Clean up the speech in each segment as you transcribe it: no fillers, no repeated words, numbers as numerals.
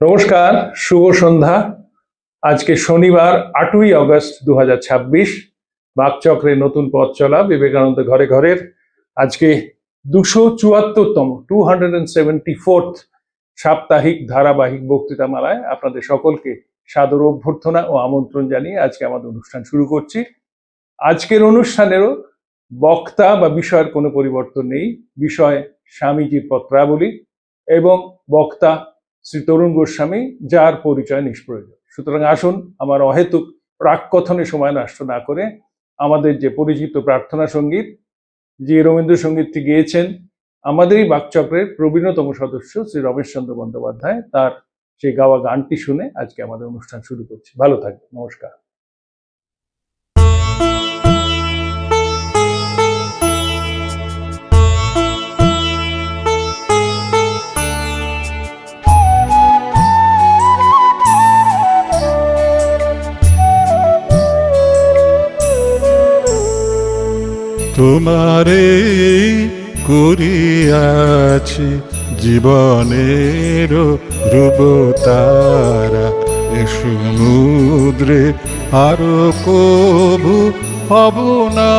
নমস্কার, শুভ সন্ধ্যা। আজকে শনিবার 8ই অগস্ট 2026। বাকচক্রের নতুন পথ চলা বিবেকানন্দ ঘরে ঘরের আজকে 274তম 274th সাপ্তাহিক ধারাবাহিক বক্তৃতামালায় আপনাদের সকলকে সাদর অভ্যর্থনা ও আমন্ত্রণ জানিয়ে আজকে আমাদের অনুষ্ঠান শুরু করছি। আজকের অনুষ্ঠানেরও বক্তা বা বিষয়ের কোনো পরিবর্তন নেই। বিষয় স্বামীজির পত্রাবলী এবং বক্তা শ্রী তরুণ গোস্বামী, যার পরিচয় নিষ্প্রয়োজন। সুতরাং আসুন আমার অহেতুক প্রাককথনে সময় নষ্ট না করে আমাদের যে পরিচিত প্রার্থনা সঙ্গীত, যে রবীন্দ্রসঙ্গীতটি গেয়েছেন আমাদেরই বাকচক্রের প্রবীণতম সদস্য শ্রী রমেশচন্দ্র বন্দ্যোপাধ্যায়, তার সেই গাওয়া গানটি শুনে আজকে আমাদের অনুষ্ঠান শুরু করছি। ভালো থাকবেন, নমস্কার। তোমারে করিয়াছি জীবনের ধ্রুবতারা, এ সমুদ্রে আরো কবু হব না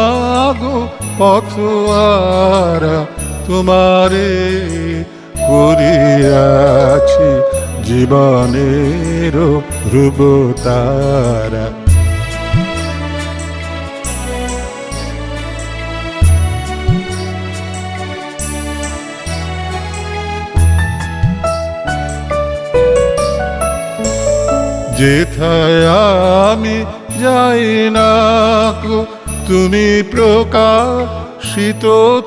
গো পথোয়ারা। তোমারে করিয়াছি জীবনের ধ্রুবতারা। যেথায় আমি যাই না গো তুমি প্রকাশিত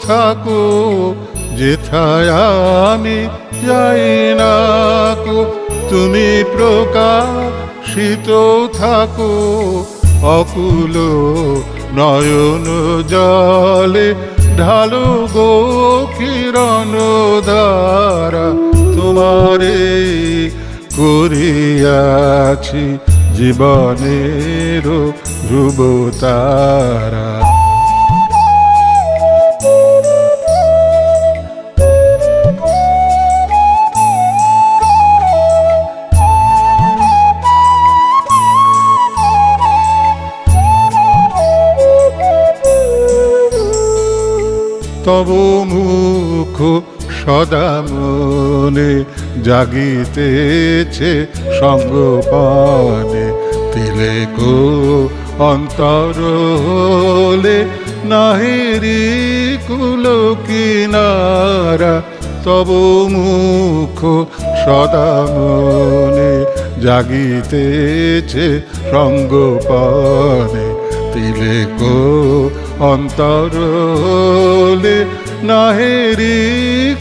থাকো, যেথায় আমি যাই না গো তুমি প্রকাশিত থাকো। অকুল নয়ন জলে ঢালো গো কিরণ ধারা। তোমারে করিয়াছি জীবনের ধ্রুবতারা। তব মুখ সদা মনে জাগিতেছে সঙ্গপানে, তিলেকো অন্তর হলে নাহিরি কুল কিনারা। তব মুখ সদা মনে জাগিতেছে সঙ্গপানে, তিলেকো অন্তর হলে নাহেরি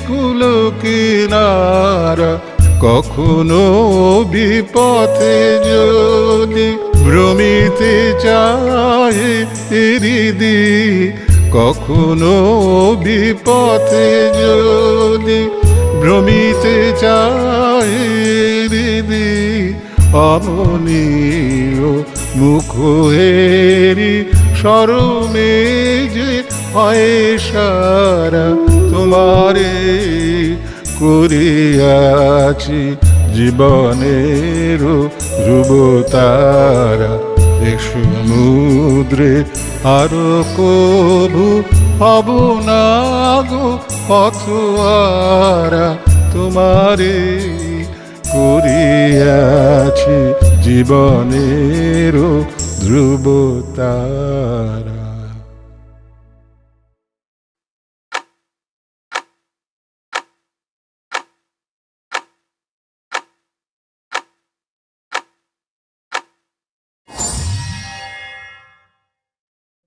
কুল কিনারা। কখনো বিপথে যদি ভ্রমিতে চাহে হৃদি, কখনো বিপথে যদি ভ্রমিতে চাহে হৃদি, অমনীয় মুখ হেরি শরমে যে হয় সারা। তোমারে করিয়াছি জীবনের ধ্রুবতারা, এ সমুদ্রে আরো কবু হব না গো পথোয়ারা। তোমারে করিয়াছি জীবনের ধ্রুবতারা।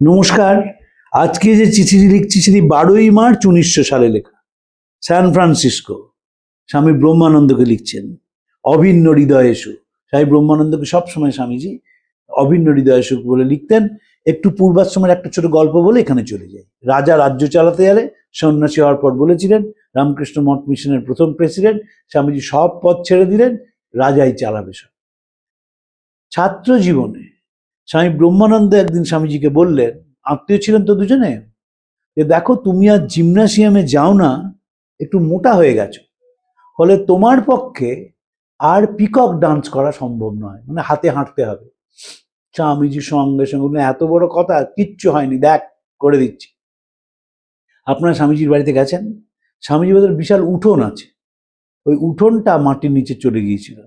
নমস্কার। আজকে যে চিঠিটি লিখছি সেটি 12ই মার্চ 1900 সালে লেখা। স্যান ফ্রান্সিসকো, স্বামী ব্রহ্মানন্দকে লিখছেন। অভিন্ন হৃদয়েষু। স্বামী ব্রহ্মানন্দকে সবসময় স্বামীজি অভিন্ন হৃদয়েষু বলে লিখতেন। একটু পূর্বাশ্রমের একটা ছোট গল্প বলে এখানে চলে যাই। রাজা রাজ্য চালাতে গেলে সন্ন্যাসী হওয়ার পর বলেছিলেন, রামকৃষ্ণ মঠ মিশনের প্রথম প্রেসিডেন্ট, স্বামীজি সব পদ ছেড়ে দিলেন, রাজাই চালাবে সব। ছাত্র জীবনে স্বামী ব্রহ্মানন্দ একদিন স্বামীজিকে বললেন, আত্মীয় ছিলেন তো দুজনে, যে দেখো তুমি আর জিমনাসিয়ামে যাও না, একটু মোটা হয়ে গেছো, ফলে তোমার পক্ষে আর পিকক ডান্স করা সম্ভব নয়, মানে হাতে হাঁটতে হবে। স্বামীজির সঙ্গে সঙ্গে বললেন, এত বড় কথা, কিচ্ছু হয়নি, দেখ করে দিচ্ছি। আপনারা স্বামীজির বাড়িতে গেছেন, স্বামীজির বাড়িতে বিশাল উঠোন আছে, ওই উঠোনটা মাটির নিচে চলে গিয়েছিল।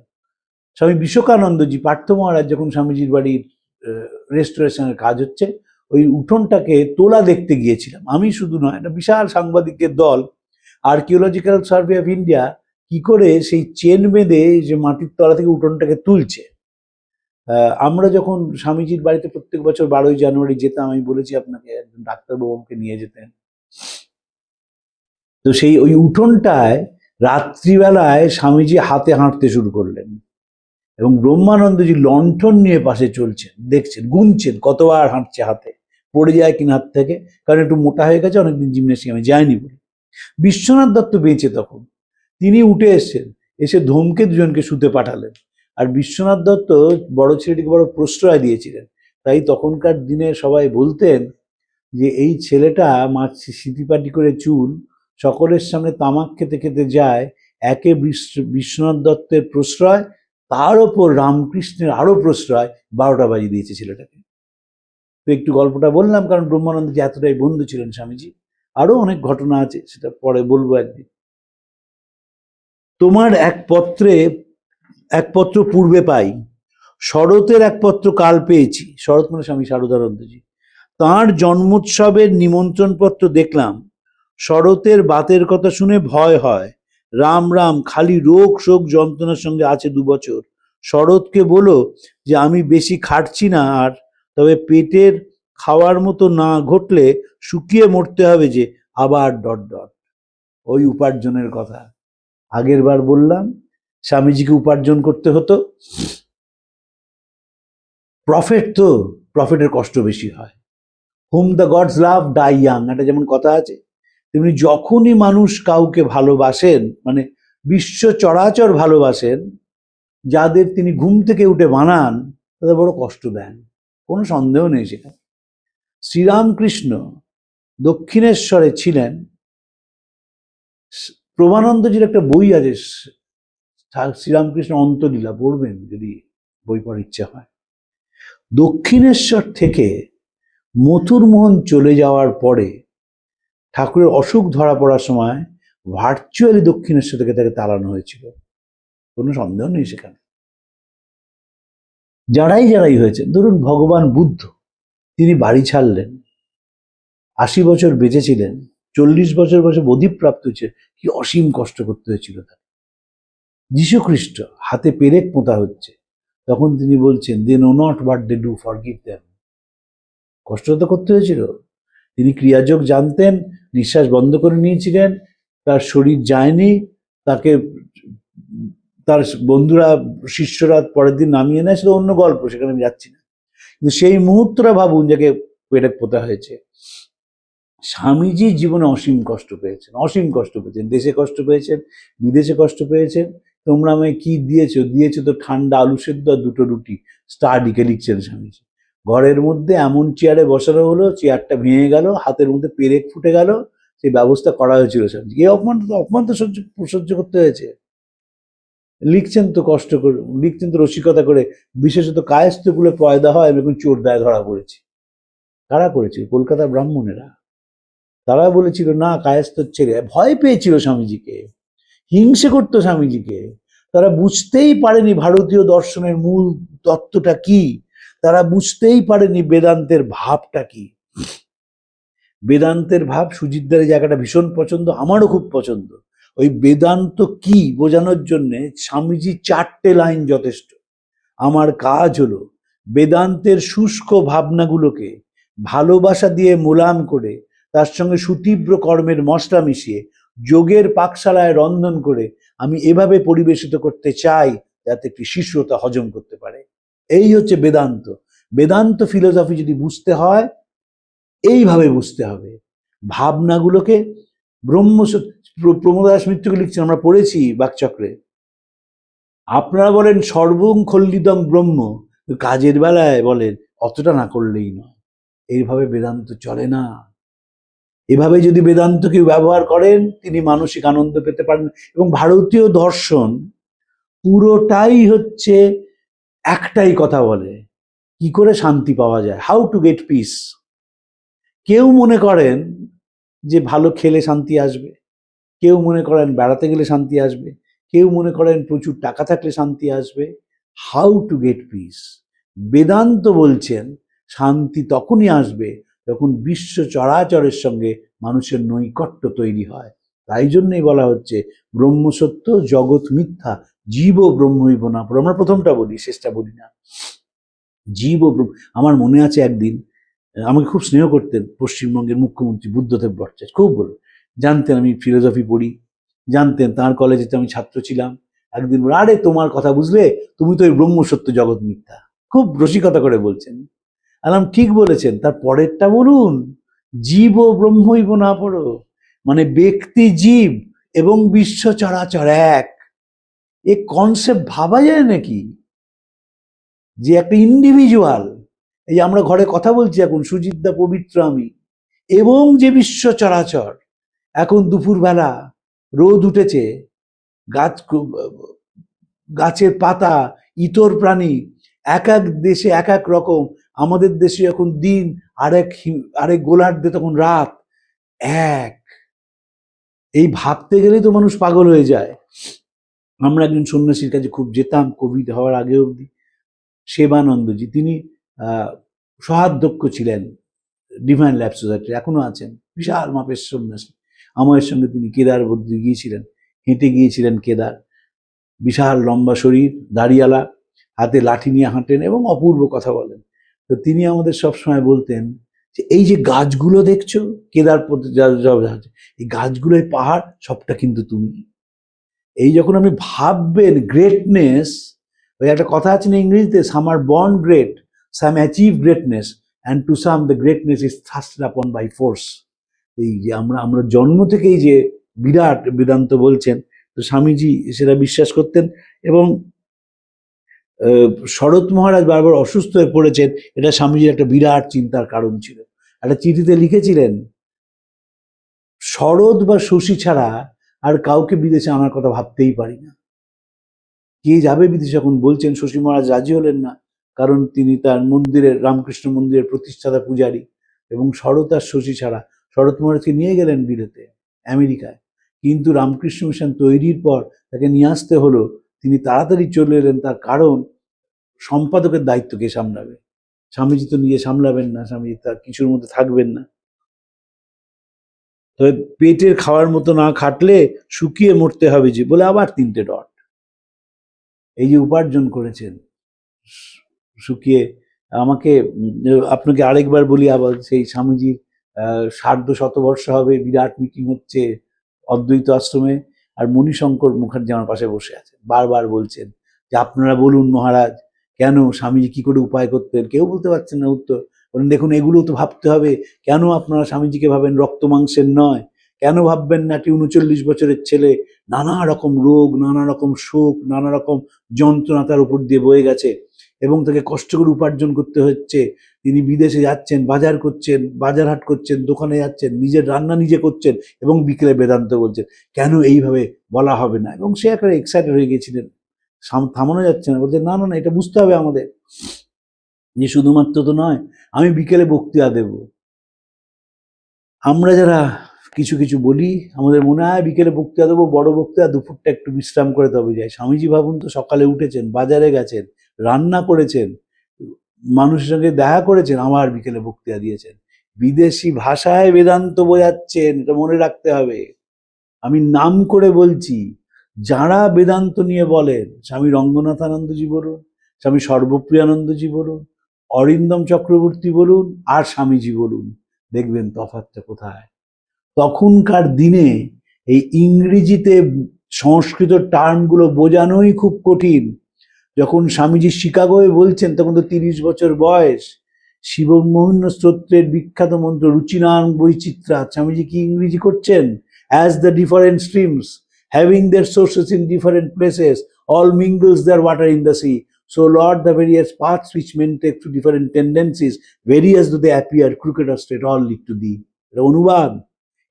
স্বামী বিশ্বকানন্দজি, পার্থ মহারাজ যখন স্বামীজির বাড়ির রেস্টোরেশনের কাজ হচ্ছে, ওই উঠোনটাকে তোলা দেখতে গিয়েছিলাম। আমি শুধু নয়, একটা বিশাল সাংবাদিকের দল, আর্কিওলজিক্যাল সার্ভে অফ ইন্ডিয়া কি করে সেই চেন বেঁধে যে মাটির তলা থেকে উঠোনটাকে তুলছে। আমরা যখন স্বামীজির বাড়িতে প্রত্যেক বছর 12ই জানুয়ারি যেতাম, আমি বলেছি আপনাকে, একজন ডাক্তারবাবুকে নিয়ে যেতেন। তো সেই ওই উঠোনটায় রাত্রিবেলায় স্বামীজি হাতে হাঁটতে শুরু করলেন এবং ব্রহ্মানন্দজি লণ্ঠন নিয়ে পাশে চলছেন, দেখছেন, গুনছেন কতবার হাঁটছে, হাতে পড়ে যায় কিনা হাত থেকে, কারণ একটু মোটা হয়ে গেছে, অনেকদিন জিমনেসিয়ামে যায়নি বলে। বিশ্বনাথ দত্ত বেঁচে তখন, তিনি উঠে এসছেন, এসে ধমকে দুজনকে শুতে পাঠালেন। আর বিশ্বনাথ দত্ত বড় ছেলেটিকে বড় প্রশ্রয় দিয়েছিলেন, তাই তখনকার দিনে সবাই বলতেন যে এই ছেলেটা মাছ সিটিপাটি করে চুল, সকলের সামনে তামাক খেতে খেতে যায়, একে বিশ্বনাথ দত্তের প্রশ্রয়, তার ওপর রামকৃষ্ণের আরো প্রশ্রয়, 12টা বাজিয়ে দিয়েছে ছেলেটাকে। তো একটু গল্পটা বললাম, কারণ ব্রহ্মানন্দজি এতটাই বন্ধু ছিলেন স্বামীজি। আরো অনেক ঘটনা আছে, সেটা পরে বলবো একদিন। তোমার এক পত্র পূর্বে পাই, শরতের এক পত্র কাল পেয়েছি। শরৎ মানে স্বামী শারদানন্দজি। তাঁর জন্মোৎসবের নিমন্ত্রণ পত্র দেখলাম। শরতের বাতের কথা শুনে ভয় হয়। রাম রাম, খালি রোগ শোক যন্ত্রণার সঙ্গে আছে 2 বছর। শরৎকে বলো যে আমি বেশি খাটছি না আর, তবে পেটের খাওয়ার মতো না ঘটলে শুকিয়ে মরতে হবে যে, আবার ডট ডট। ওই উপার্জনের কথা আগের বার বললাম, স্বামীজিকে উপার্জন করতে হতো। প্রফেট তো, প্রফেটের কষ্ট বেশি হয়। Whom the gods love die young, একটা যেমন কথা আছে, তেমনি যখনই মানুষ কাউকে ভালোবাসেন, মানে বিশ্ব চরাচর ভালোবাসেন, যাদের তিনি ঘুম থেকে উঠে বানান, তাদের বড় কষ্ট দেন, কোনো সন্দেহ নেই সেখানে। শ্রীরামকৃষ্ণ দক্ষিণেশ্বরে ছিলেন। প্রভানন্দজির একটা বই আছে, শ্রীরামকৃষ্ণ অন্তলীলা, পড়বেন যদি বই পড়ার ইচ্ছা হয়। দক্ষিণেশ্বর থেকে মথুরমোহন চলে যাওয়ার পরে ঠাকুরের অসুখ ধরা পড়ার সময় ভার্চুয়ালি দক্ষিণেশ্বর থেকে তাকে তাড়ানো হয়েছিল, কোনো সন্দেহ নেই সেখানে। যারাই হয়েছে, ধরুন ভগবান বুদ্ধ, তিনি বাড়ি ছাড়লেন, 80 বছর বেঁচেছিলেন, 40 বছর বয়সে বোধিপ্রাপ্ত হয়েছে, কি অসীম কষ্ট করতে হয়েছিল তার। যীশু খ্রিস্ট হাতে পেরেক পোঁতা হচ্ছে, তখন তিনি বলছেন, they know not what they do, forgive them. কষ্ট তো করতে হয়েছিল। তিনি ক্রিয়াযোগ জানতেন, নিঃশ্বাস বন্ধ করে নিয়েছিলেন, তার শরীর যায়নি, তাকে তার বন্ধুরা শিষ্যরা পরের দিন নামিয়ে নেয়, সেটা অন্য গল্প, সেখানে আমি যাচ্ছি না। কিন্তু সেই মুহূর্তটা ভাবুন, যাকে পেরেক পোতা হয়েছে। স্বামীজি জীবনে অসীম কষ্ট পেয়েছেন, অসীম কষ্ট পেয়েছেন, দেশে কষ্ট পেয়েছেন, বিদেশে কষ্ট পেয়েছেন। তোমরা আমায় কি দিয়েছো তো ঠান্ডা আলু সেদ্ধ আর 2টো রুটি, স্টাডিকে লিখছেন স্বামীজি। ঘরের মধ্যে এমন চেয়ারে বসানো হলো, চেয়ারটা ভেঙে গেল, হাতের মধ্যে পেরেক ফুটে গেল, সেই ব্যবস্থা করা হয়েছিল স্বামীজি। এই অপমান তো সহ্য করতে হয়েছে। লিখছেন তো কষ্ট করে, লিখছেন তো রসিকতা করে, বিশেষত কায়স্থকুলে পয়দা হয় এরকম চোর দায় ধরা পড়েছে। কারা করেছিল? কলকাতার ব্রাহ্মণেরা। তারা বলেছিল না, কায়স্থ ছেড়ে, ভয় পেয়েছিল স্বামীজিকে, হিংসে করতো স্বামীজিকে। তারা বুঝতেই পারেনি ভারতীয় দর্শনের মূল তত্ত্বটা কি, তারা বুঝতেই পারেনি বেদান্তের ভাবটা কি। বেদান্তের ভাব, সুজিতদার জায়গাটা ভীষণ পছন্দ, আমারও খুব পছন্দ। ওই বেদান্ত কি বোঝানোর জন্যে স্বামীজি 4টে লাইন যথেষ্ট। আমার কাজ হলো বেদান্তের শুষ্ক ভাবনাগুলোকে ভালোবাসা দিয়ে মোলাম করে, তার সঙ্গে সুতীব্র কর্মের মশলা মিশিয়ে, যোগের পাকশালায় রন্ধন করে আমি এভাবে পরিবেশিত করতে চাই যাতে একটি শিষ্য তা হজম করতে পারে। এই হচ্ছে বেদান্ত। বেদান্ত ফিলোসফি যদি বুঝতে হয়, এইভাবে বুঝতে হবে। ভাবনাগুলোকে প্রমোদ দাস মিত্রকে লিখছেন, আমরা পড়েছি বাকচক্রে। আপনারা বলেন সর্বং খল্লিদং ব্রহ্ম, কাজের বেলায় বলেন অতটা না করলেই নয়। এইভাবে বেদান্ত চলে না। এভাবে যদি বেদান্তকে ব্যবহার করেন, তিনি মানসিক আনন্দ পেতে পারেন। এবং ভারতীয় দর্শন পুরোটাই হচ্ছে একটাই কথা বলে, কি করে শান্তি পাওয়া যায়, হাউ টু গেট পিস। কেউ মনে করেন যে ভালো খেলে শান্তি আসবে, কেউ মনে করেন বেড়াতে গেলে শান্তি আসবে, কেউ মনে করেন প্রচুর টাকা থাকলে শান্তি আসবে। How to get piece, Vedanta বলছেন শান্তি তখনই আসবে যখন বিশ্ব চরাচরের সঙ্গে মানুষের নৈকট্য তৈরি হয়। তাই জন্যই বলা হচ্ছে ব্রহ্ম সত্য, জগৎ মিথ্যা, জীব ব্রহ্মৈব না পর। আমরা প্রথমটা বলি, শেষটা বলি না। জীব আমার মনে আছে একদিন আমাকে খুব স্নেহ করতেন পশ্চিমবঙ্গের মুখ্যমন্ত্রী বুদ্ধদেব ভট্টাচার্য, খুব বলে জানতেন আমি ফিলোসফি পড়ি, জানতেন তাঁর কলেজেতে আমি ছাত্র ছিলাম। একদিন বলে, আরে তোমার কথা বুঝলে, তুমি তো ওই ব্রহ্ম সত্য জগৎ মিথ্যা, খুব রসিকতা করে বলছেন। আলাম ঠিক বলেছেন, তার পরেরটা বলুন, জীব ও ব্রহ্মৈব না পড়ো, মানে ব্যক্তি জীব এবং বিশ্ব চরাচর এক। এ কনসেপ্ট ভাবা যায় নাকি, যে একটা ইন্ডিভিজুয়াল, এই আমরা ঘরে কথা বলছি এখন সুজিতদা, পবিত্র, আমি, এবং যে বিশ্ব চরাচর। এখন দুপুরবেলা রোদ উঠেছে, গাছ, গাছের পাতা, ইতর প্রাণী এক এক দেশে এক এক রকম। আমাদের দেশে এখন দিন, আরেক গোলার্ধে তখন রাত। এক, এই ভাবতে গেলেই তো মানুষ পাগল হয়ে যায়। আমরা একজন সন্ন্যাসীর কাছে খুব যেতাম কোভিড হওয়ার আগে অবধি, সেবানন্দজি, তিনি সহাধ্যক্ষ ছিলেন ডিভাইন লাইফ সোসাইটির, এখনো আছেন, বিশাল মাপের সন্ন্যাসী। আমার সঙ্গে তিনি কেদার বদ্রী গিয়েছিলেন, হেঁটে গিয়েছিলেন কেদার। বিশাল লম্বা শরীর, দাড়িওয়ালা, হাতে লাঠি নিয়ে হাঁটেন এবং অপূর্ব কথা বলেন। তো তিনি আমাদের সবসময় বলতেন যে এই যে গাছগুলো দেখছো কেদার এই গাছগুলো, এই পাহাড়, সবটা কিন্তু তুমি। এই যখন আপনি ভাববেন গ্রেটনেস, ওই একটা কথা আছে না ইংরেজিতে, some are born great, some achieve greatness, and to some the greatness is thrusted upon by force. এই যে আমরা জন্ম থেকেই যে বিরাট, বেদান্ত বলছেন, তো স্বামীজি সেটা বিশ্বাস করতেন। এবং শরৎ মহারাজ বারবার অসুস্থ হয়ে পড়েছেন, এটা স্বামীজির একটা বিরাট চিন্তার কারণ ছিল। একটা চিঠিতে লিখেছিলেন, শরৎ বা শশী ছাড়া আর কাউকে বিদেশে আনার কথা ভাবতেই পারি না। কে যাবে বিদেশে? এখন বলছেন শশী মহারাজ রাজি হলেন না, কারণ তিনি তার মন্দিরের, রামকৃষ্ণ মন্দিরের প্রতিষ্ঠাতা পূজারী। এবং শরৎ আর শশী ছাড়া, শরৎ মহারাজকে নিয়ে গেলেন বিলেতে, আমেরিকায়, কিন্তু রামকৃষ্ণ মিশন তৈরির পর তাকে নিয়ে আসতে হলো। তিনি তাড়াতাড়ি চলে এলেন, তার কারণ সম্পাদকের দায়িত্ব কে সামলাবে? স্বামীজি তো নিজে সামলাবেন না, স্বামীজি তার কিছুর মধ্যে থাকবেন না। তবে পেটের খাওয়ার মতো না খাটলে শুকিয়ে মরতে হবে যে, বলে আবার 3টে ডট। এই যে উপার্জন করেছেন শুকিয়ে, আমাকে আপনাকে আরেকবার বলি, আবার সেই স্বামীজির 150 হবে, বিরাট মিটিং হচ্ছে অদ্বৈত আশ্রমে, আর মণিশঙ্কর মুখার্জি আমার পাশে বসে আছেন, বারবার বলছেন যে আপনারা বলুন মহারাজ, কেন স্বামীজি কি করে উপায় করতেন? কেউ বলতে পারছেন না উত্তর। বলেন দেখুন, এগুলো তো ভাবতে হবে। কেন আপনারা স্বামীজিকে ভাবেন রক্ত মাংসের নয়? কেন ভাববেন না কি 39 বছরের ছেলে, নানা রকম রোগ, নানা রকম শোক, নানা রকম যন্ত্রণা তার উপর দিয়ে বয়ে গেছে, এবং তাকে কষ্ট করে উপার্জন করতে হচ্ছে। তিনি বিদেশে যাচ্ছেন, বাজার করছেন, বাজার হাট করছেন, দোকানে যাচ্ছেন, নিজের রান্না নিজে করছেন, এবং বিকেলে বেদান্ত বলছেন। কেন এইভাবে বলা হবে না? এবং সে একটা এক্সাইটেড হয়ে গেছিলেন, থামানো যাচ্ছে না, বলছে না না না, এটা বুঝতে হবে আমাদের, যে শুধুমাত্র তো নয় আমি বিকেলে বক্তৃতা দেব। আমরা যারা কিছু কিছু বলি, আমাদের মনে হয় বিকেলে বক্তৃতা দেবো, বড় বক্তৃতা, দুপুরটা একটু বিশ্রাম করে তবে যায়। স্বামীজি ভাবুন তো, সকালে উঠেছেন, বাজারে গেছেন, রান্না করেছেন, মানুষের সঙ্গে দেখা করেছেন, আমার বিকেলে বক্তৃতা দিয়েছেন, বিদেশি ভাষায় বেদান্ত বোঝাচ্ছেন। এটা মনে রাখতে হবে। আমি নাম করে বলছি, যারা বেদান্ত নিয়ে বলেন, স্বামী রঙ্গনাথানন্দজি বলুন, স্বামী সর্বপ্রিয়ানন্দজি বলুন, অরিন্দম চক্রবর্তী বলুন, আর স্বামীজি বলুন, দেখবেন তফাৎটা কোথায়। তখনকার দিনে এই ইংরেজিতে সংস্কৃত টার্মগুলো বোঝানোই খুব কঠিন। যখন স্বামীজি শিকাগোয় বলছেন, তখন তো 30 বছর বয়স। শিবমোহন স্তোত্রের বিখ্যাত মন্ত্র রুচিনাং বৈচিত্রা, স্বামীজি কি ইংরেজি করছেন? As the different streams, having their sources in different places, all mingles their water in the sea. So Lord, the various paths which men take to different tendencies, various though they appear, crooked or straight, all lead to thee. এটা অনুবাদ,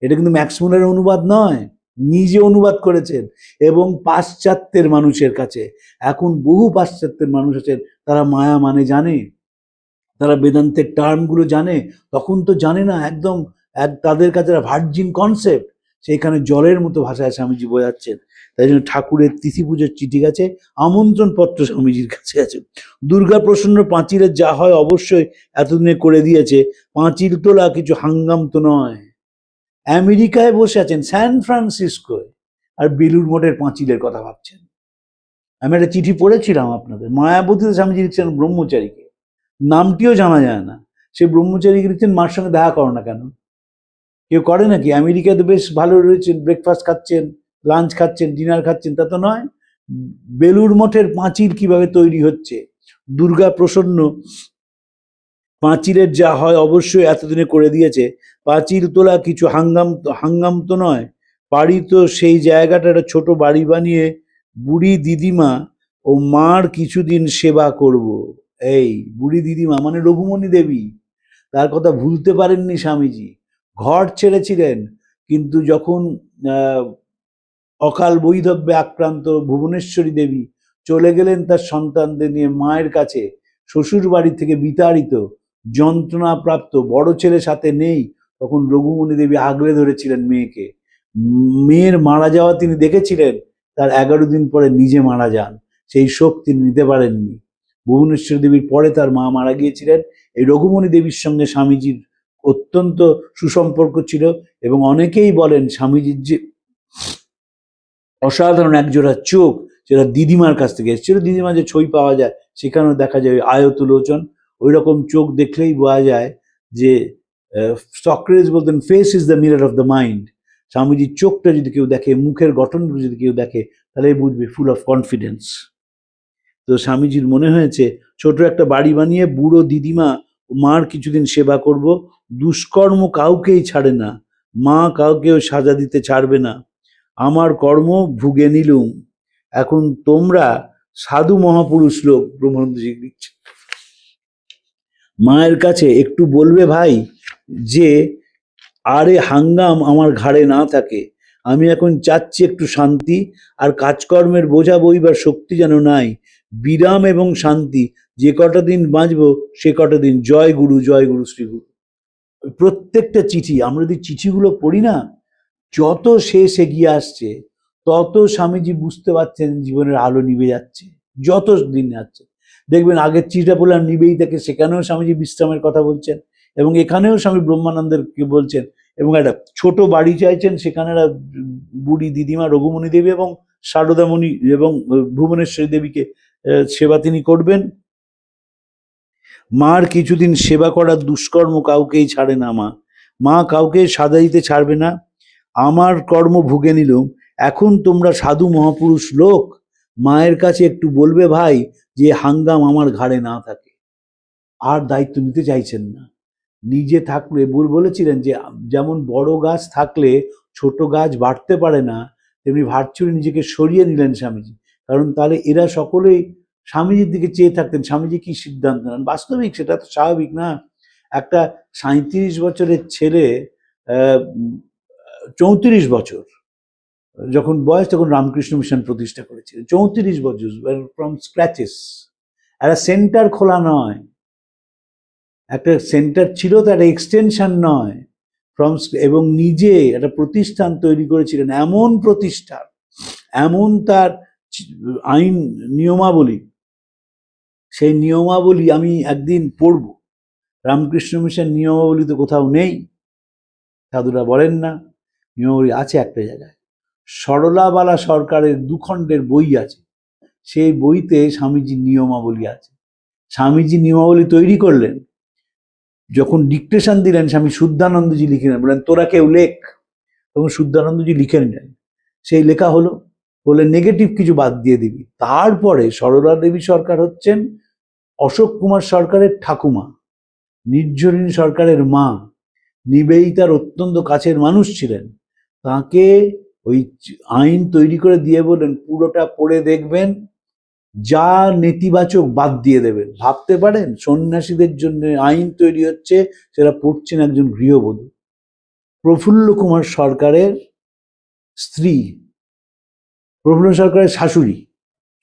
এটা কিন্তু ম্যাক্সমুলারের অনুবাদ নয়। নিজে অনুবাদ করেছেন এবং পাশ্চাত্যের মানুষের কাছে, এখন বহু পাশ্চাত্যের মানুষ আছেন, তারা মায়া মানে জানে, তারা বেদান্তের টার্মগুলো জানে, তখন তো জানে না, একদম তাদের কাছে ভার্জিন কনসেপ্ট, সেইখানে জলের মতো ভাষায় স্বামীজি বোঝাচ্ছেন। তাই জন্য ঠাকুরের তিথি পুজোর চিঠি গেছে, আমন্ত্রণ পত্র স্বামীজির কাছে আছে। দুর্গা প্রসন্ন পাঁচিলের যা হয় অবশ্যই এতদিনে করে দিয়েছে, পাঁচিল তোলা কিছু হাঙ্গাম তো নয়। আমেরিকায় বসে আছেন, স্যান ফ্রান্সিসকোয়, আর বেলুর মঠের পাঁচিলের কথা ভাবছেন। আমি একটা চিঠি পড়েছিলাম আপনাদের, মায়াবতীতে স্বামীজি লিখছেন ব্রহ্মচারীকে, নামটিও জানা যায় না, সে ব্রহ্মচারীকে লিখছেন মার সঙ্গে দেখা করো না কেন। কেউ করে নাকি? আমেরিকাতে বেশ ভালো রয়েছেন, ব্রেকফাস্ট খাচ্ছেন, লাঞ্চ খাচ্ছেন, ডিনার খাচ্ছেন, তা তো নয়। বেলুর মঠের পাঁচিল কিভাবে তৈরি হচ্ছে, দুর্গা প্রসন্ন পাঁচিলের যা হয় অবশ্যই এতদিনে করে দিয়েছে, পাঁচিল তোলা কিছু হাঙ্গাম তো নয়। বাড়ি তো সেই জায়গাটা একটা ছোট বাড়ি বানিয়ে বুড়ি দিদিমা ও মার কিছুদিন সেবা করব। এই বুড়ি দিদিমা মানে রঘুমণি দেবী, তার কথা ভুলতে পারেননি স্বামীজি। ঘর ছেড়েছিলেন, কিন্তু যখন অকাল বৈধব্যে আক্রান্ত ভুবনেশ্বরী দেবী চলে গেলেন তার সন্তানদের নিয়ে মায়ের কাছে, শ্বশুর বাড়ি থেকে বিতাড়িত, যন্ত্রণাপ্রাপ্ত, বড় ছেলে সাথে নেই, তখন রঘুমণি দেবী আগলে ধরেছিলেন মেয়েকে। মেয়ের মারা যাওয়া তিনি দেখেছিলেন, তার 11 দিন পরে নিজে মারা যান, সেই শোক তিনি নিতে পারেননি। ভুবনেশ্বরী দেবীর পরে তার মা মারা গিয়েছিলেন। এই রঘুমণি দেবীর সঙ্গে স্বামীজির অত্যন্ত সুসম্পর্ক ছিল, এবং অনেকেই বলেন স্বামীজির যে অসাধারণ একজোড়া চোখ, সেটা দিদিমার কাছ থেকে এসেছিল। দিদিমা যে ছবি পাওয়া যায় সেখানেও দেখা যায় আয়তলোচন, ওই রকম চোখ দেখলেই বোঝা যায় যে সক্রেটিস বলতেন face is the mirror of the mind. স্বামীজির চোখটা যদি কেউ দেখে, মুখের গঠনগুলো যদি কেউ দেখে, তাহলে বুঝবে ফুল অফ কনফিডেন্স। তো স্বামীজির মনে হয়েছে ছোট একটা বাড়ি বানিয়ে বুড়ো দিদিমা মার কিছুদিন সেবা করব। দুষ্কর্ম কাউকেই ছাড়ে না, মা কাউকেও সাজা দিতে ছাড়বে না। আমার কর্ম ভুগে নিলুম, এখন তোমরা সাধু মহাপুরুষ লোক, ব্রহ্মানন্দজি লিখছে, মায়ের কাছে একটু বলবে ভাই যে আরে হাঙ্গাম আমার ঘাড়ে না থাকে। আমি এখন চাচ্ছি একটু শান্তি, আর কাজকর্মের বোঝা বইবার শক্তি যেন নাই। বিরাম এবং শান্তি, যে কটা দিন বাঁচবো সে কটা দিন। জয় গুরু, জয় গুরু, শ্রী গুরু। প্রত্যেকটা চিঠি আমরা যদি চিঠিগুলো পড়ি না, যত শেষ এগিয়ে আসছে তত স্বামীজি বুঝতে পারছেন জীবনের আলো নিভে যাচ্ছে, যত দিন যাচ্ছে। দেখবেন আগের চিঠিটা বললাম নিবেই থাকে, সেখানেও স্বামীজি বিশ্রামের কথা বলছেন, এবং এখানেও স্বামী ব্রহ্মানন্দেরকে বলছেন, এবং একটা ছোট বাড়ি চাইছেন, সেখানে বুড়ি দিদিমা রঘুমণি দেবী এবং শারদামণি এবং ভুবনেশ্বরী দেবীকে সেবা তিনি করবেন। মার কিছুদিন সেবা করার দুষ্কর্ম কাউকেই ছাড়ে না, মা কাউকে সাজা দিতে ছাড়বে না। আমার কর্ম ভুগে নিলুম, এখন তোমরা সাধু মহাপুরুষ লোক, মায়ের কাছে একটু বলবে ভাই যে হাঙ্গাম আমার ঘাড়ে না থাকে। আর দায়িত্ব নিতে চাইছেন না। নিজে থাকলে বলেছিলেন যে যেমন বড় গাছ থাকলে ছোট গাছ বাড়তে পারে না, তেমনি ভার্চুয়ালি নিজেকে সরিয়ে নিলেন স্বামীজি, কারণ তাহলে এরা সকলেই স্বামীজির দিকে চেয়ে থাকতেন স্বামীজি কি সিদ্ধান্ত নেন। বাস্তবিক সেটা তো স্বাভাবিক না। একটা 37 বছরের ছেলে 34 বছর যখন বয়স, তখন রামকৃষ্ণ মিশন প্রতিষ্ঠা করেছিলেন। 34 বছর, ফ্রম স্ক্র্যাচেস। একটা সেন্টার খোলা নয়, একটা সেন্টার ছিল, তার এক্সটেনশন নয়, এবং নিজে একটা প্রতিষ্ঠান তৈরি করেছিলেন, এমন প্রতিষ্ঠান, এমন তার আইন নিয়মাবলী, সেই নিয়মাবলী আমি একদিন পড়ব। রামকৃষ্ণ মিশন নিয়মাবলী তো কোথাও নেই, সাধুরা বলেন না, নিয়মাবলী আছে একটা জায়গায়। সরলাবালা সরকারের 2 খণ্ডের বই আছে, সেই বইতে স্বামীজির নিয়মাবলী আছে। স্বামীজি নিয়মাবলী তৈরি করলেন, যখন ডিকটেশন দিলেন স্বামী শুদ্ধানন্দজি লিখে নেন, বললেন তোরা কেউ লেখ। তখন শুদ্ধানন্দজি লিখে নিলেন, সেই লেখা হলো, বলে নেগেটিভ কিছু বাদ দিয়ে দিবি। তারপরে সরলা দেবী সরকার হচ্ছেন অশোক কুমার সরকারের ঠাকুমা, নির্ঝরিণী সরকারের মা, নিবেদিতার অত্যন্ত কাছের মানুষ ছিলেন। তাকে ওই আইন তৈরি করে দিয়ে বললেন পুরোটা পড়ে দেখবেন, যা নেতিবাচক বাদ দিয়ে দেবেন। ভাবতে পারেন সন্ন্যাসীদের জন্য আইন তৈরি হচ্ছে, সেটা পড়ছেন একজন গৃহবধূ। প্রফুল্ল কুমার সরকারের স্ত্রী, প্রফুল্ল সরকারের শাশুড়ি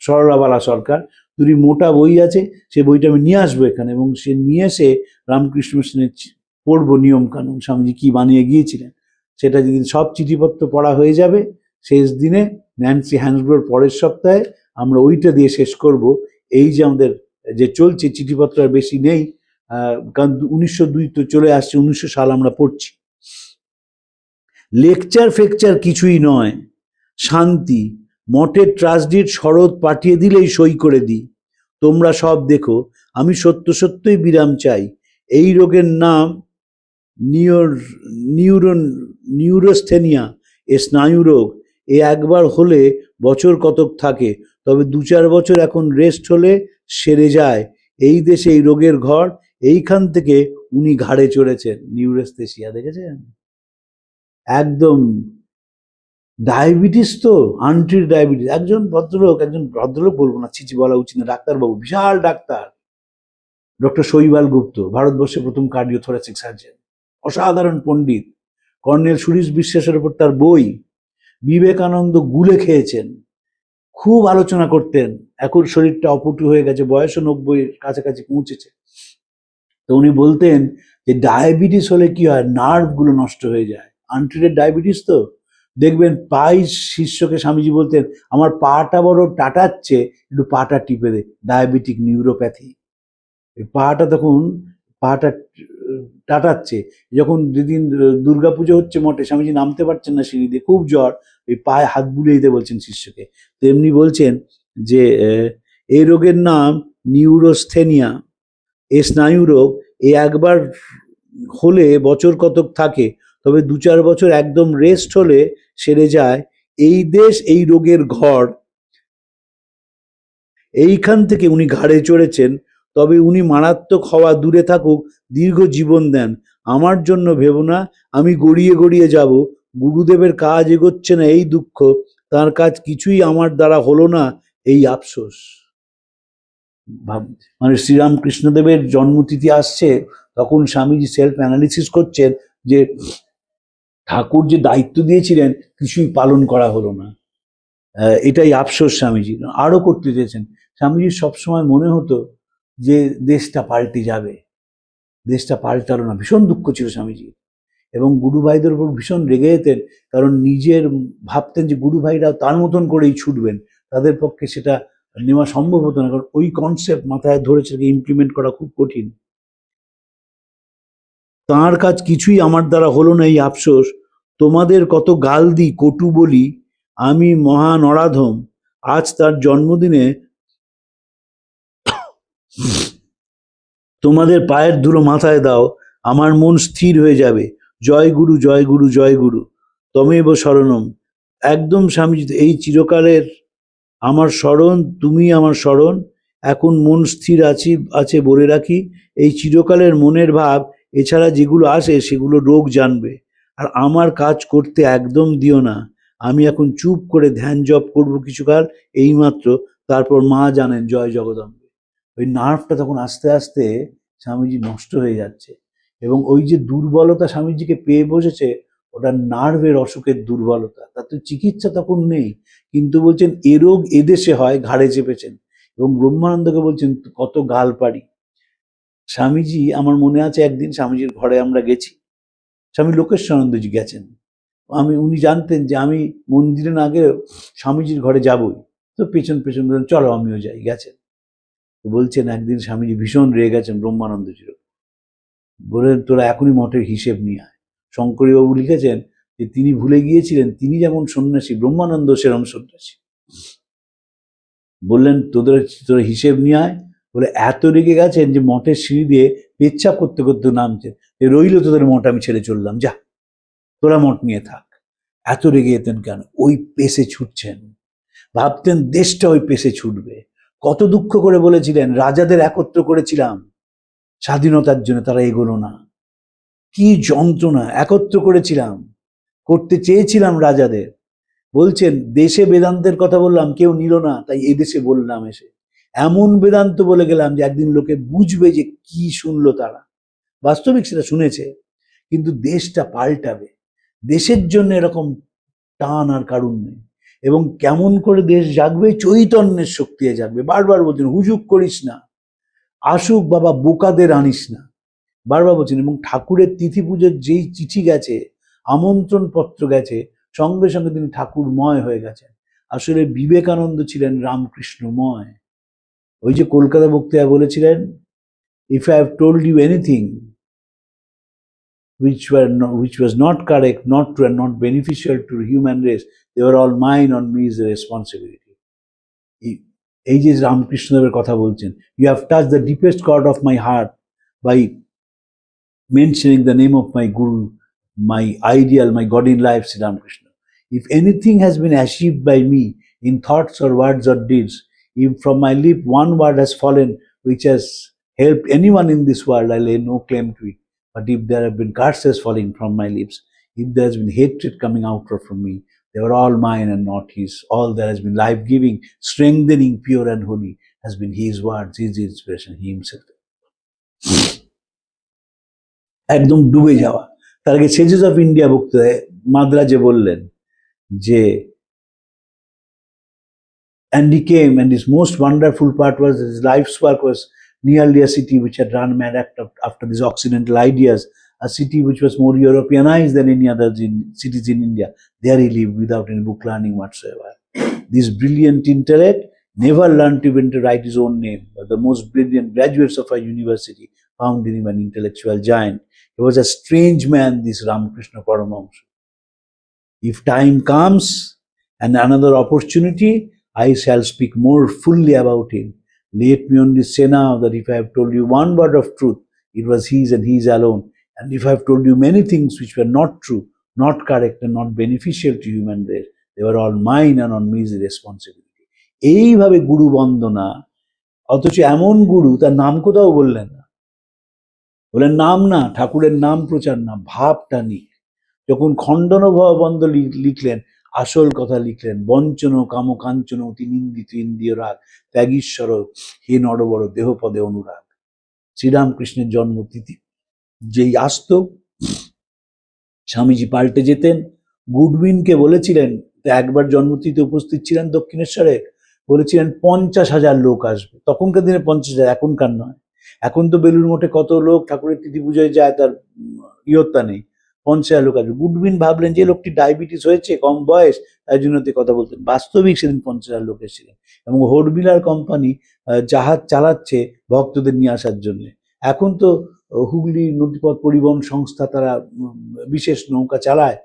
সরলাবালা সরকার, দুটি মোটা বই আছে, সে বইটা আমি নিয়ে আসবো এখানে, এবং সে নিয়ে এসে রামকৃষ্ণ মিশনের পড়বো নিয়ম কানুন, স্বামীজি কি বানিয়ে গিয়েছিলেন সেটা যেদিন সব চিঠিপত্র পড়া হয়ে যাবে, শেষ দিনে ন্যান্সি হ্যান্সব্রোর পরের সপ্তাহে আমরা ওইটা দিয়ে শেষ করব। এই যে আমাদের যে চলছে চিঠিপত্র আর বেশি নেই, কারণ 1902 তো চলে আসছে, 1900 সাল আমরা পড়ছি। লেকচার ফেকচার কিছুই নয়, শান্তি, মঠের ট্রাস্টির শরৎ পাঠিয়ে দিলেই সই করে দিই। তোমরা সব দেখো, আমি সত্য সত্যই বিরাম চাই। এই রোগের নাম নিউরোস্থেনিয়া, এ স্নায়ু রোগ। এ একবার হলে বছর কতক থাকে, তবে 2-4 বছর এখন রেস্ট হলে সেরে যায়। এই দেশে এই রোগের ঘর, এইখান থেকে উনি ঘাড়ে চড়েছেন। নিউরোস্থেসিয়া দেখেছেন, একদম ডায়াবেটিস, তো আন্টির ডায়াবেটিস। একজন ভদ্রলোক বলবো না, চিচি বলা উচিত না, ডাক্তারবাবু, বিশাল ডাক্তার, ডক্টর শৈবাল গুপ্ত, ভারতবর্ষের প্রথম কার্ডিওথোরাসিক সার্জন, অসাধারণ পণ্ডিত। কর্নেল সুরেশ বিশ্বাসের উপর তার বই। বিবেকানন্দ গুলে খেয়েছেন, খুব আলোচনা করতেন। এখন শরীরটা অপটু হয়ে গেছে, বয়সও 90-এর কাছাকাছি পৌঁছেছে। তো উনি বলতেন যে ডায়াবেটিস হলে কি হয়, নার্ভগুলো নষ্ট হয়ে যায়। আনট্রিটেড ডায়াবেটিস তো দেখবেন, পাই শিষ্যকে স্বামীজি বলতেন, আমার পাটা বড় টাটাচ্ছে, একটু পাটা টিপে দে, ডায়াবেটিক নিউরোপ্যাথি। পাটা টাটাচ্ছে। যখন যেদিন দুর্গাপুজো হচ্ছে মঠে, স্বামীজি নামতে পারছেন না সিঁড়ি দিয়ে, খুব জ্বর, ওই পায়ে হাত বুলিয়ে দিতে বলছেন শিষ্যকে। তেমনি বলছেন যে এই রোগের নাম নিউরোস্থেনিয়া, এ স্নায়ু রোগ। এ একবার হলে বছর কতক থাকে, তবে 2-4 বছর একদম রেস্ট হলে সেরে যায়। এই দেশ এই রোগের ঘর, এইখান থেকে উনি ঘাড়ে চড়েছেন। তবে উনি মারাত্মক হওয়া দূরে থাকুক, দীর্ঘ জীবন দেন। আমার জন্য ভেবো না, আমি গড়িয়ে গড়িয়ে যাব। গুরুদেবের কাজ এগোচ্ছে না, এই দুঃখ। তার কাজ কিছুই আমার দ্বারা হলো না, এই আফসোস। মানে শ্রীরামকৃষ্ণদেবের জন্মতিথি আসছে, তখন স্বামীজি সেলফ অ্যানালিসিস করছেন যে ঠাকুর যে দায়িত্ব দিয়েছিলেন কিছুই পালন করা হলো না, এটাই আফসোস স্বামীজি। আরো করতে চেয়েছেন। স্বামীজির সবসময় মনে হতো যে দেশটা পাল্টে যাবে, দেশটা পাল্টালো না, ভীষণ দুঃখ ছিল স্বামীজি। এবং গুরু ভাইদের উপর ভীষণ রেগে যেতেন, কারণ নিজের ভাবতেন যে গুরু ভাইরাও তার মতন করেই ছুটবেন, তাদের পক্ষে সেটা নেওয়া সম্ভব হতো না, কারণ ওই কনসেপ্ট মাথায় ধরে সেটাকে ইমপ্লিমেন্ট করা খুব কঠিন। তাঁর কাজ কিছুই আমার দ্বারা হলো না, এই আফসোস। তোমাদের কত গাল দিই, কটু বলি, আমি মহা নরাধম। আজ তার জন্মদিনে তোমাদের পায়ের ধুলো মাথায় দাও, আমার মন স্থির হয়ে যাবে। জয় গুরু, জয় গুরু, জয় গুরু, তমেব শরণম। একদম স্বামীজি, এই চিরকালের আমার স্মরণ, তুমি আমার স্মরণ। এখন মন স্থির আছে বলে রাখি, এই চিরকালের মনের ভাব। এছাড়া যেগুলো আসে সেগুলো রোগ জানবে, আর আমার কাজ করতে একদম দিও না। আমি এখন চুপ করে ধ্যান জপ করবো কিছুকাল, এইমাত্র, তারপর মা জানেন, জয় জগদম্বে। ওই নার্ভটা তখন আস্তে আস্তে স্বামীজি নষ্ট হয়ে যাচ্ছে, এবং ওই যে দুর্বলতা স্বামীজিকে পেয়ে বসেছে, ওটা নার্ভের অসুখের দুর্বলতা। তার তো চিকিৎসা তখন নেই, কিন্তু বলছেন এ রোগ এদেশে হয়, ঘাড়ে চেপেছেন। এবং ব্রহ্মানন্দকে বলছেন কত গাল পারি। স্বামীজি, আমার মনে আছে একদিন স্বামীজির ঘরে আমরা গেছি, স্বামী লোকেশ্বরানন্দজি গেছেন। উনি জানতেন যে আমি মন্দিরে না গেলেও স্বামীজির ঘরে যাবই, তো পেছন পেছন বললেন চলো আমিও যাই, গেছেন। বলছেন একদিন স্বামীজি ভীষণ রেগে গেছেন ব্রহ্মানন্দজির, বললেন তোরা এখনই মঠের হিসেব নিয়ে আয়। শঙ্করীবাবু লিখেছেন যে তিনি ভুলে গিয়েছিলেন তিনি যেমন সন্ন্যাসী, ব্রহ্মানন্দ সেরম সন্ন্যাসী। বললেন তোরা হিসেব নিয়ে আয়। বলে এত রেগে গেছেন যে মঠের সিঁড়ি দিয়ে পেচ্ছাপ করতে করতে নামছেন, রইল তোদের মঠ, আমি ছেড়ে চললাম, যা তোরা মঠ নিয়ে থাক। এত রেগে যেতেন কেন? ওই পেশে ছুটছেন, ভাবতেন দেশটা ওই পেশে ছুটবে। কত দুঃখ করে বলেছিলেন, রাজাদের একত্র করেছিলাম স্বাধীনতার জন্য, তারা এগোলো না। কি যন্ত্রণা, একত্র করেছিলাম, করতে চেয়েছিলাম রাজাদের। বলছেন দেশে বেদান্তের কথা বললাম, কেউ নিল না, তাই এদেশে বললাম এসে। এমন বেদান্ত বলে গেলাম যে একদিন লোকে বুঝবে যে কি শুনলো তারা। বাস্তবিক সেটা শুনেছে, কিন্তু দেশটা পাল্টাবে, দেশের জন্য এরকম টান আর কারণ নেই। এবং কেমন করে দেশ জাগবে, চৈতন্যের শক্তি জাগবে। বারবার বলছেন হুজুক করিস না, আসুক বাবা, বোকাদের আনিস না, বারবার বলছেন। এবং ঠাকুরের তিথি পুজোর যেই চিঠি গেছে, আমন্ত্রণ পত্র গেছে, সঙ্গে সঙ্গে তিনি ঠাকুরময় হয়ে গেছেন। আসলে বিবেকানন্দ ছিলেন রামকৃষ্ণময়। ওই যে কলকাতা বক্তৃতায় বলেছিলেন, if I have told you anything which was not correct, not true, and not beneficial to the human race, they were all mine, on me is the responsibility. এই যে রামকৃষ্ণদেবের কথা বলছেন, you have touched the deepest chord of my heart by mentioning the name of my guru, my ideal, my God in life, Sri Ramakrishna. If anything has been achieved by me in thoughts or words or deeds, if from my lip one word has fallen which has helped anyone in this world, I lay no claim to it. But if there have been curses falling from my lips, if there has been hatred coming out from me, they were all mine and not his. All that has been life-giving, strengthening, pure and holy has been his words, his inspiration, he himself. একদম ডুবে যাওয়া। তার আগে সেজেস of India বক্তৃতায় মাদ্রাজে বললেন যে, and he came, and his most wonderful part was his life's work was nearly a city which had run mad after these Occidental ideas, a city which was more Europeanized than any other cities in India. There he lived without any book learning whatsoever. This brilliant intellect never learned even to write his own name, but the most brilliant graduates of our university found in him an intellectual giant. He was a strange man, this Ramakrishna Paramahamsa. If time comes and another opportunity, I shall speak more fully about him. Let me only say now that if I have told you one word of truth, it was his and his alone. And if I have told you many things which were not true, not correct, and not beneficial to human race, they were all mine, and on me is the responsibility. এইভাবে গুরু বন্দনা, অথচ এমন গুরু তার নাম কোথাও বললেন না। বললেন নাম না, ঠাকুরের নাম প্রচার না, ভাবটা নিক। যখন খণ্ডন বন্ধ লিখলেন, আসল কথা লিখলেন, বঞ্চন কাম কাঞ্চন অতি নিন্দিত ইন্দ্রিয় রাগ, ত্যাগীশ্বর হে নরবর দেহপদে অনুরাগ। শ্রীরামকৃষ্ণের জন্মতিথি যেই আসতো, স্বামীজি পাল্টে যেতেন। গুডউইনকে বলেছিলেন, একবার জন্মতিথিতে উপস্থিত ছিলেন দক্ষিণেশ্বরে, বলেছিলেন 50,000 লোক আসবে। তখনকার দিনে 50,000, এখনকার নয়। এখন তো বেলুর মঠে কত লোক ঠাকুরের তিথি পুজোয় যায়, তার ইয়ত্তা নেই। 50,000 লোক আসবে। গুডউইন ভাবলেন যে লোকটি ডায়াবেটিস হয়েছে, কম বয়স, তাই জন্য কথা বলতেন। বাস্তবিক সেদিন 50,000 লোক এসেছিলেন। এবং হোর্বিলার কোম্পানি জাহাজ চালাচ্ছে ভক্তদের নিয়ে আসার জন্য। এখন তো হুগলি নদীপথ পরিবহন সংস্থা, তারা বিশেষ নৌকা চালায়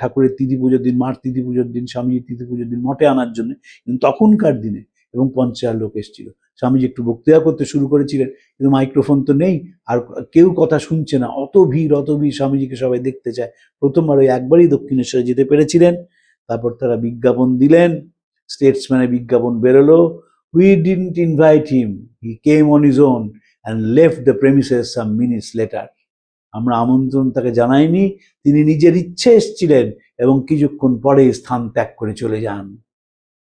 ঠাকুরের তিথি পুজোর দিন, মার তিথি পুজোর দিন, স্বামীজির তিথি পুজোর দিন মঠে আনার জন্য। কিন্তু তখনকার দিনে এবং 50,000 লোক এসেছিল। স্বামীজি একটু বক্তৃতা করতে শুরু করেছিলেন, কিন্তু মাইক্রোফোন তো নেই, আর কেউ কথা শুনছে না। অত ভিড়, স্বামীজিকে সবাই দেখতে চায়। প্রথমবার ওই একবারই দক্ষিণেশ্বরে যেতে পেরেছিলেন। তারপর তারা বিজ্ঞাপন দিলেন, স্টেটসম্যানের বিজ্ঞাপন বেরোলো, we didn't invite him, he came on his own and left the premises some minutes later. আমরা আমন্ত্রণ তাকে জানাইনি, তিনি নিজের ইচ্ছে এসেছিলেন এবং কিছুক্ষণ পরে স্থান ত্যাগ করে চলে যান।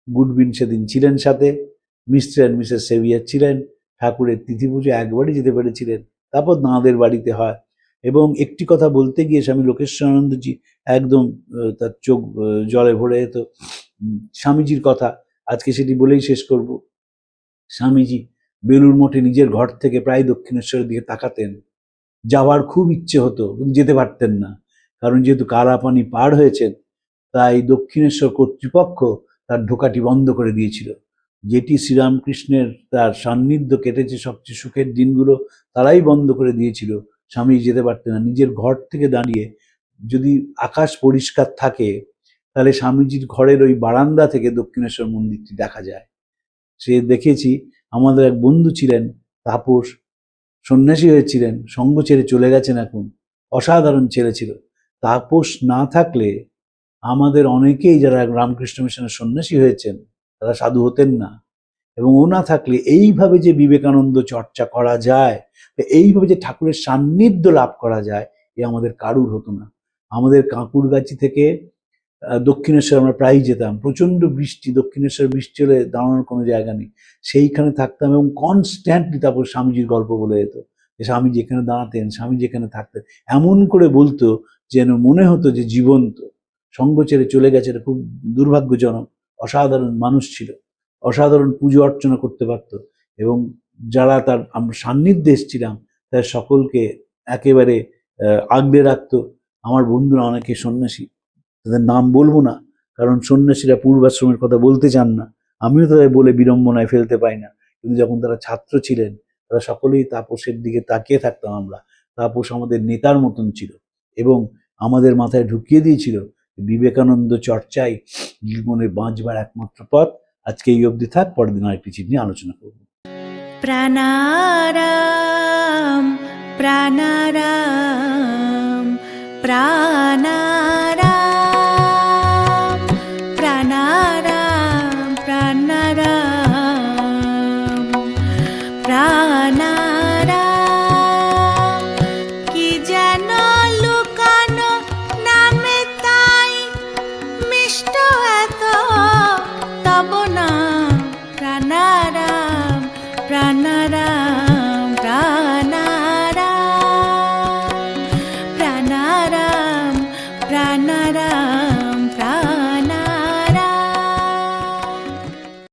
গুডউইন সেদিন ছিলেন সাথে, মিস্টার অ্যান্ড মিসেস সেভিয়ার ছিলেন। ঠাকুরের তিথি পুজো একবারই যেতে পেরেছিলেন, তারপর নাঁদের বাড়িতে হয়। এবং একটি কথা বলতে গিয়ে স্বামী লোকেশ্বরানন্দজি একদম তার চোখ জলে ভরে যেত। স্বামীজির কথা আজকে সেটি বলেই শেষ করব। স্বামীজি বেলুর মঠে নিজের ঘর থেকে প্রায় দক্ষিণেশ্বরের দিকে তাকাতেন। যাওয়ার খুব ইচ্ছে হতো, যেতে পারতেন না, কারণ যেহেতু কালাপানি পার হয়েছেন, তাই দক্ষিণেশ্বর কর্তৃপক্ষ তার ঢোকাটি বন্ধ করে দিয়েছিল। যেটি শ্রীরামকৃষ্ণের তার সান্নিধ্য কেটেছে সবচেয়ে সুখের দিনগুলো, তারাই বন্ধ করে দিয়েছিল। স্বামী যেতে পারতেন না। নিজের ঘর থেকে দাঁড়িয়ে, যদি আকাশ পরিষ্কার থাকে, তাহলে স্বামীজির ঘরের ওই বারান্দা থেকে দক্ষিণেশ্বর মন্দিরটি দেখা যায়। সে দেখেছি। আমাদের এক বন্ধু ছিলেন তাপস, সন্ন্যাসী হয়েছিলেন, সঙ্গ ছেড়ে চলে গেছেন এখন। অসাধারণ ছেলে ছিল। তাপস না থাকলে আমাদের অনেকেই যারা রামকৃষ্ণ মিশনের সন্ন্যাসী হয়েছেন, তারা সাধু হতেন না। এবং ও না থাকলে এইভাবে যে বিবেকানন্দ চর্চা করা যায়, এইভাবে যে ঠাকুরের সান্নিধ্য লাভ করা যায়, এ আমাদের কারুর হতো না। আমাদের কাঁকুরগাছি থেকে দক্ষিণেশ্বর আমরা প্রায়ই যেতাম। প্রচণ্ড বৃষ্টি, দক্ষিণেশ্বর বৃষ্টি হলে দাঁড়ানোর কোনো জায়গা নেই, সেইখানে থাকতাম এবং কনস্ট্যান্টলি তারপর স্বামীজির গল্প বলে যেত, যে স্বামী যেখানে দাঁড়াতেন, স্বামী যেখানে থাকতেন, এমন করে বলতো যেন মনে হতো যে জীবন্ত। সঙ্গ ছেড়ে চলে গেছে, এটা খুব দুর্ভাগ্যজনক। অসাধারণ মানুষ ছিল, অসাধারণ পুজো অর্চনা করতে পারত, এবং যারা তার আমরা সান্নিধ্যে এসেছিলাম তার সকলকে একেবারে আগলে রাখতো। আমার বন্ধুরা অনেকে সন্ন্যাসী, তাদের নাম বলবো না, কারণ সন্ন্যাসীরা পূর্বাশ্রমের কথা বলতে চান না, আমিও তাদের বলে বিড়ম্বনায় ফেলতে পাই না। কিন্তু যখন তারা ছাত্র ছিলেন, তারা সকলেই তাপসের দিকে তাকিয়ে থাকতাম আমরা। তাপস আমাদের নেতার মতন ছিল, এবং আমাদের মাথায় ঢুকিয়ে দিয়েছিল বিবেকানন্দ চর্চাই জীবনে বাঁচবার একমাত্র পথ। আজকে এই অবধি থাক, পরের দিন আরেকটি চিঠি নিয়ে আলোচনা করবো। প্রাণারাম প্রাণারাম প্রাণা